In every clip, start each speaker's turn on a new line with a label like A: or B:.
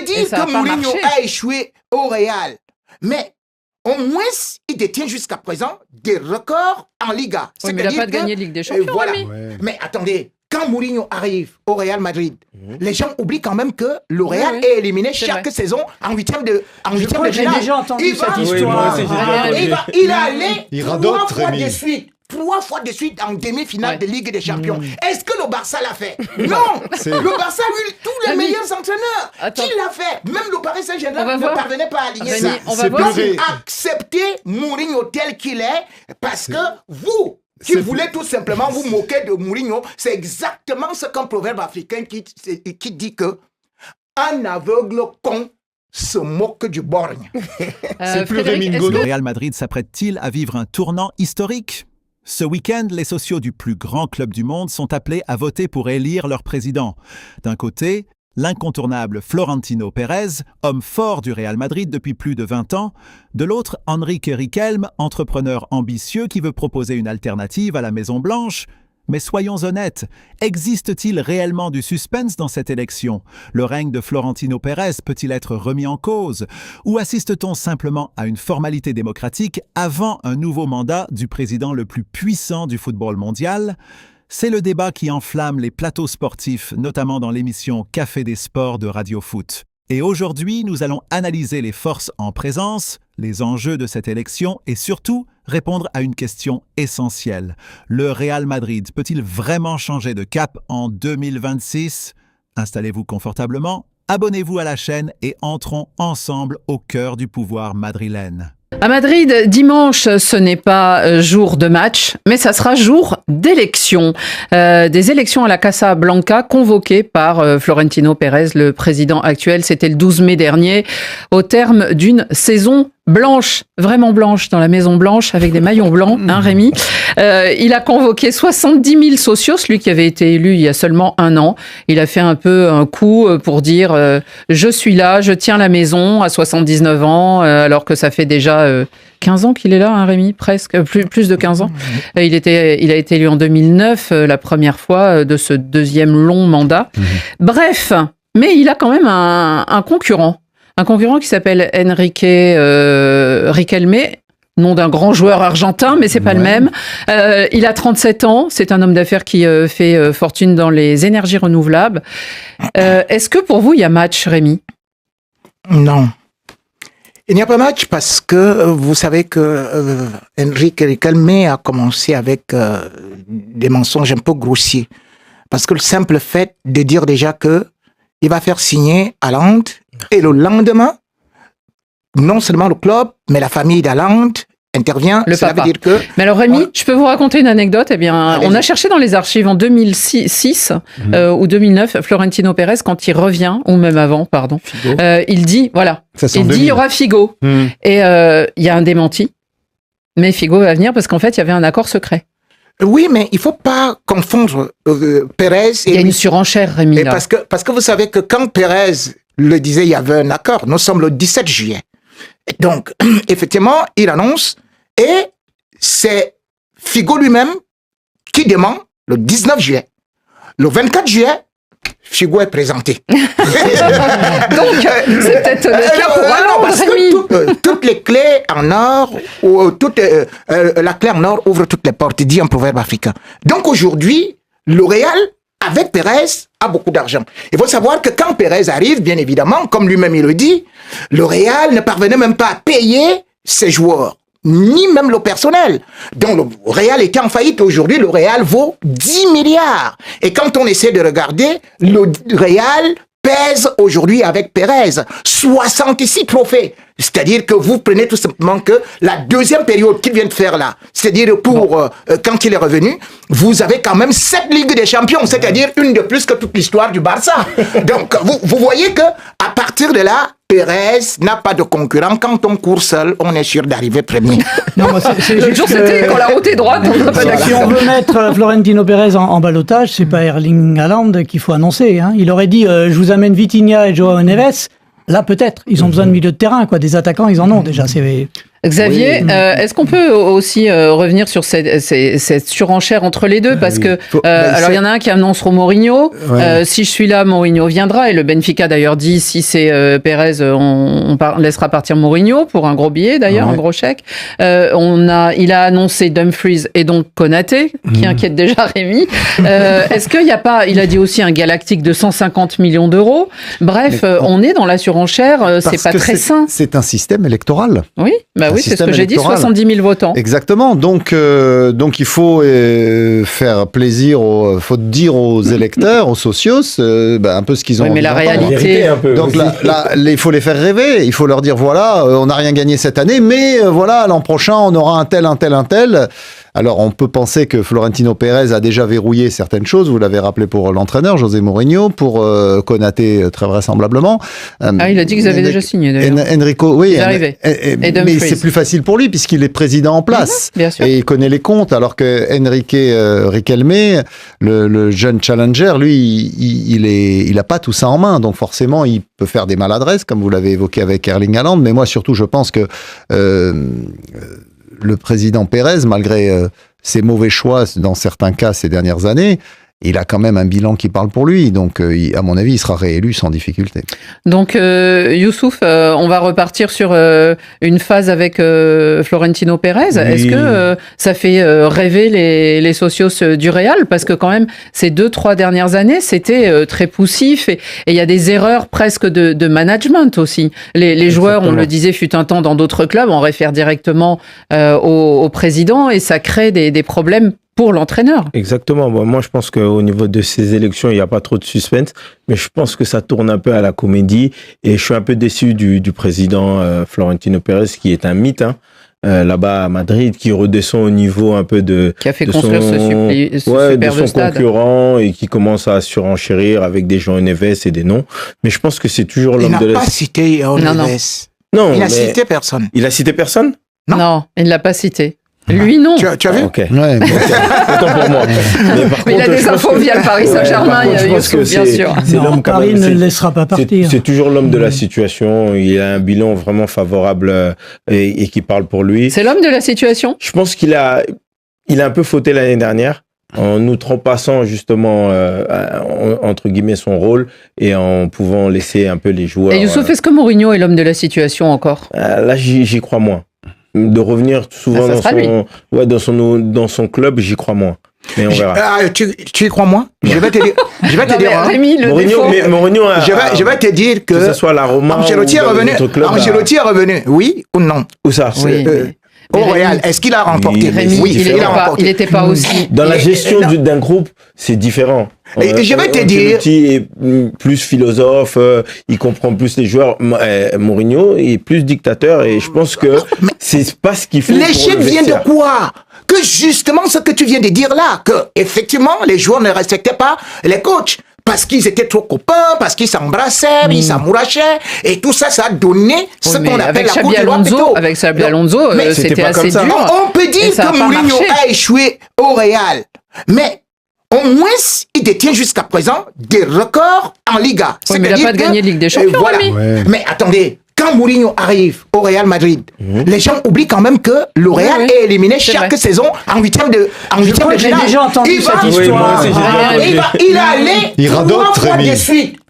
A: dire que Mourinho a échoué au Real, mais au moins, il détient jusqu'à présent des records en Liga.
B: Oui, mais il n'a pas gagné Ligue des Champions.
A: Voilà. Mais attendez, quand Mourinho arrive au Real Madrid, les gens oublient quand même que le Real est éliminé chaque saison en huitième de finale.
C: J'ai déjà entendu cette histoire.
A: Il est allé 3 fois de suite. 3 fois de suite en demi-finale de Ligue des Champions. Est-ce que le Barça l'a fait? Non. Le Barça a eu tous les meilleurs entraîneurs. Qui l'a fait? Même le Paris Saint-Germain ne parvenait pas à aligner ça.
B: On va voir.
A: Acceptez Mourinho tel qu'il est, parce que vous qui voulez tout simplement vous moquer de Mourinho, c'est exactement ce qu'un proverbe africain qui dit que un aveugle con se moque du borgne.
D: C'est plus Rémi Ngolo. Le Real Madrid s'apprête-t-il à vivre un tournant historique? Ce week-end, les sociaux du plus grand club du monde sont appelés à voter pour élire leur président. D'un côté, l'incontournable Florentino Pérez, homme fort du Real Madrid depuis plus de 20 ans. De l'autre, Enrique Riquelme, entrepreneur ambitieux qui veut proposer une alternative à la Maison-Blanche. Mais soyons honnêtes, existe-t-il réellement du suspense dans cette élection? Le règne de Florentino Pérez peut-il être remis en cause? Ou assiste-t-on simplement à une formalité démocratique avant un nouveau mandat du président le plus puissant du football mondial? C'est le débat qui enflamme les plateaux sportifs, notamment dans l'émission Café des Sports de Radio Foot. Et aujourd'hui, nous allons analyser les forces en présence, les enjeux de cette élection et surtout répondre à une question essentielle. Le Real Madrid peut-il vraiment changer de cap en 2026? Installez-vous confortablement, abonnez-vous à la chaîne et entrons ensemble au cœur du pouvoir madrilène.
B: À Madrid, dimanche, ce n'est pas jour de match, mais ça sera jour d'élection. Des élections à la Casa Blanca convoquées par Florentino Pérez, le président actuel. C'était le 12 mai dernier, au terme d'une saison blanche, vraiment blanche, dans la Maison Blanche, avec des maillons blancs, hein Rémi. Il a convoqué 70 000 socios, lui qui avait été élu il y a seulement 1 an. Il a fait un peu un coup pour dire je suis là, je tiens la maison à 79 ans, alors que ça fait déjà 15 ans qu'il est là, hein Rémi, presque, plus de 15 ans. Il a été élu en 2009, la première fois de ce deuxième long mandat. Bref, mais il a quand même un concurrent. Un concurrent qui s'appelle Enrique Riquelme, nom d'un grand joueur argentin, mais c'est pas le même. Il a 37 ans, c'est un homme d'affaires qui fait fortune dans les énergies renouvelables. Est-ce que pour vous, il y a match, Rémi?
A: Non. Il n'y a pas match parce que vous savez que Enrique Riquelme a commencé avec des mensonges un peu grossiers. Parce que le simple fait de dire déjà que il va faire signer Haaland et le lendemain, non seulement le club, mais la famille d'Haaland intervient.
B: Cela veut dire que... Mais alors Rémi, je peux vous raconter une anecdote. Eh bien, on a cherché dans les archives en 2006 ou 2009, Florentino Pérez, quand il revient, ou même avant, pardon, il dit, voilà, il y aura Figo. Et il y a un démenti, mais Figo va venir parce qu'en fait, il y avait un accord secret.
A: Oui, mais il ne faut pas confondre Pérez et...
B: Il y a une surenchère, Rémi, là.
A: Parce que vous savez que quand Pérez le disait, il y avait un accord. Nous sommes le 17 juillet. Et donc, effectivement, il annonce et c'est Figo lui-même qui demande le 19 juillet. Le 24 juillet, Figo est présenté.
B: Donc, c'est peut-être le cas pour un
A: parce que toutes les clés en or, ou la clé en or ouvre toutes les portes, dit un proverbe africain. Donc aujourd'hui, le Real, avec Pérez, a beaucoup d'argent. Il faut savoir que quand Pérez arrive, bien évidemment, comme lui-même il le dit, le Real ne parvenait même pas à payer ses joueurs, ni même le personnel. Donc le Real était en faillite. Aujourd'hui, le Real vaut 10 milliards. Et quand on essaie de regarder, le Real pèse aujourd'hui avec Pérez 66 trophées. C'est-à-dire que vous prenez tout simplement que la deuxième période qu'il vient de faire là, c'est-à-dire pour quand il est revenu, vous avez quand même 7 Ligues des Champions, c'est-à-dire une de plus que toute l'histoire du Barça. Donc vous voyez que à partir de là, Pérez n'a pas de concurrent. Quand on court seul, on est sûr d'arriver premier.
C: Non,
B: le jour c'était quand la route est droite, on n'a pas d'accord.
C: Si on veut mettre Florentino Pérez en ballottage, c'est pas Erling Haaland qu'il faut annoncer. Hein. Il aurait dit je vous amène Vitinha et Joao Neves. Là, peut-être. Ils ont besoin de milieu de terrain, quoi. Des attaquants, ils en ont déjà.
B: Xavier, est-ce qu'on peut aussi revenir sur cette surenchère entre les deux? Parce que, alors il y en a un qui annonce Mourinho. Si je suis là, Mourinho viendra. Et le Benfica d'ailleurs dit, si c'est Pérez, on laissera partir Mourinho pour un gros billet d'ailleurs, un gros chèque. Il a annoncé Dumfries et donc Konaté, qui inquiète déjà Rémi. Est-ce qu'il n'y a pas, il a dit aussi un Galactique de 150 millions d'euros. Bref, on est dans la surenchère, c'est pas très sain.
E: C'est un système électoral.
B: Oui, c'est ce que j'ai dit, 70 000 votants.
E: Exactement. Donc il faut faire plaisir, faut dire aux électeurs, aux socios, un peu ce qu'ils ont envie
B: mais la
E: d'entendre.
B: réalité.
E: Donc là, il faut les faire rêver. Il faut leur dire voilà, on n'a rien gagné cette année, mais voilà, l'an prochain, on aura un tel. Alors, on peut penser que Florentino Pérez a déjà verrouillé certaines choses. Vous l'avez rappelé pour l'entraîneur, José Mourinho, pour Konaté, très vraisemblablement.
B: Il a dit qu'ils avaient déjà signé, d'ailleurs.
E: Enrico, oui.
B: Mais
E: c'est plus facile pour lui, puisqu'il est président en place.
B: Bien sûr.
E: Et il connaît les comptes, alors que Enrique Riquelme, le jeune challenger, lui, il a pas tout ça en main. Donc, forcément, il peut faire des maladresses, comme vous l'avez évoqué avec Erling Haaland. Mais moi, surtout, je pense que le président Pérez, malgré ses mauvais choix dans certains cas ces dernières années, il a quand même un bilan qui parle pour lui. Donc, à mon avis, il sera réélu sans difficulté.
B: Donc, Youssouf, on va repartir sur une phase avec Florentino Pérez. Oui. Est-ce que ça fait rêver les socios du Real? Parce que quand même, ces 2-3 dernières années, c'était très poussif et il y a des erreurs presque de management aussi. Les joueurs, on le disait, fut un temps dans d'autres clubs, on réfère directement au président et ça crée des problèmes pour l'entraîneur.
F: Exactement. Bon, moi, je pense qu'au niveau de ces élections, il n'y a pas trop de suspense, mais je pense que ça tourne un peu à la comédie et je suis un peu déçu du président Florentino Pérez, qui est un mythe, là-bas à Madrid, qui redescend au niveau un peu
B: qui a fait construire ce superbe stade.
F: Concurrent et qui commence à surenchérir avec des João Neves et des noms. Mais je pense que c'est toujours l'homme de la...
A: Il n'a pas cité João Neves.
F: Non,
A: il n'a cité personne.
F: Il a cité personne?
B: Non, il ne l'a pas cité. Lui, non.
A: Tu as vu?
F: Ok. Ouais, autant pour moi.
B: Mais il a des infos via le Paris Saint-Germain, Youssouf, bien sûr.
C: Non, Paris ne le laissera pas partir.
F: C'est toujours l'homme de la situation. Il a un bilan vraiment favorable et qui parle pour lui.
B: C'est l'homme de la situation?
F: Je pense qu'il a un peu fauté l'année dernière en outrepassant justement, entre guillemets, son rôle et en pouvant laisser un peu les joueurs...
B: Et Youssouf, est-ce que Mourinho est l'homme de la situation encore?
F: Là, j'y crois moins. De revenir souvent dans son club, j'y crois moins. Mais on verra.
A: Tu y crois moins? Je vais te dire.
B: Rémi,
F: Mourinho
A: je vais te dire que
F: ce soit la Roma
A: Ancelotti est revenu. Oui ou non?
F: Où ça?
A: Au Real. Est-ce qu'il a remporté?
B: Oui, il n'était pas aussi.
F: Dans la gestion d'un groupe, c'est différent.
A: Et je vais te dire.
F: Ancelotti est plus philosophe, il comprend plus les joueurs. Mourinho est plus dictateur et je pense que c'est pas ce qu'il faut.
A: L'échec vient de quoi? Que justement ce que tu viens de dire là, que effectivement les joueurs ne respectaient pas les coachs. Parce qu'ils étaient trop copains, parce qu'ils s'embrassaient, ils s'amourachaient, et tout ça, ça a donné ce qu'on appelle la coupe de Lopeto.
B: Avec Xabi Alonso, c'était assez dur.
A: On peut dire que Mourinho a échoué au Real, mais au moins, il détient jusqu'à présent des records en Liga.
B: Oui, mais il n'a pas gagné de Ligue des Champions,
A: voilà. Mais attendez, quand Mourinho arrive au Real Madrid, les gens oublient quand même que le Real est éliminé chaque saison en huitième de finale.
C: J'ai déjà entendu cette histoire.
A: Il est allé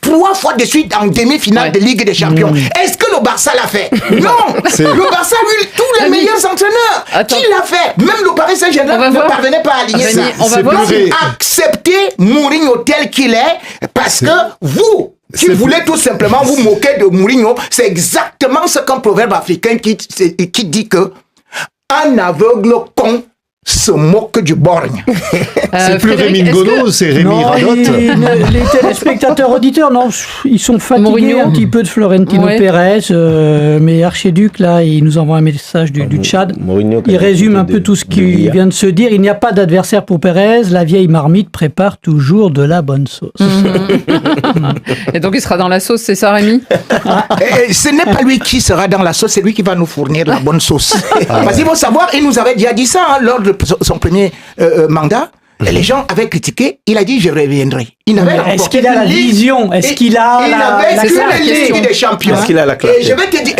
A: trois fois de suite en demi-finale de Ligue des Champions. Est-ce que le Barça l'a fait? Non. Le Barça a eu tous les meilleurs entraîneurs. Qui l'a fait? Même le Paris Saint-Germain ne parvenait pas à aligner ça.
B: On va voir.
A: Acceptez Mourinho tel qu'il est, parce que vous qui voulez tout simplement vous moquer de Mourinho, c'est exactement ce qu'un proverbe africain qui dit que un aveugle con se moque du borgne.
E: C'est plus Rémi Ngono, c'est Rémi Radot.
C: Les téléspectateurs auditeurs, non, ils sont fatigués un petit peu de Florentino Pérez, mais Archiduc, là, il nous envoie un message du Tchad. Il résume un peu tout ce qui vient de se dire. Il n'y a pas d'adversaire pour Pérez. La vieille marmite prépare toujours de la bonne sauce.
B: Et donc, il sera dans la sauce, c'est ça, Rémi?
A: Ce n'est pas lui qui sera dans la sauce, c'est lui qui va nous fournir la bonne sauce. Parce qu'il faut savoir, il nous avait déjà dit ça lors de son premier mandat. Les gens avaient critiqué, il a dit je reviendrai. Il n'avait
C: Est-ce qu'il a la vision? Est-ce qu'il a
A: la Ligue des Champions?
F: Est-ce qu'il a la clarté?
A: Et je vais te dire,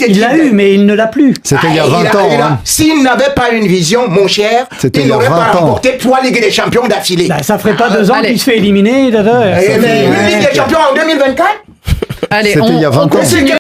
C: il l'a eu, mais il ne l'a plus.
E: C'était il y a 20 ans.
A: S'il n'avait pas une vision, mon cher, il n'aurait pas remporté 3 Ligues des Champions d'affilée.
C: Bah, ça ferait pas 2 ans qu'il se fait éliminer.
A: Mais une Ligue des Champions en 2024?
B: Allez,
E: c'était il y a 20 ans.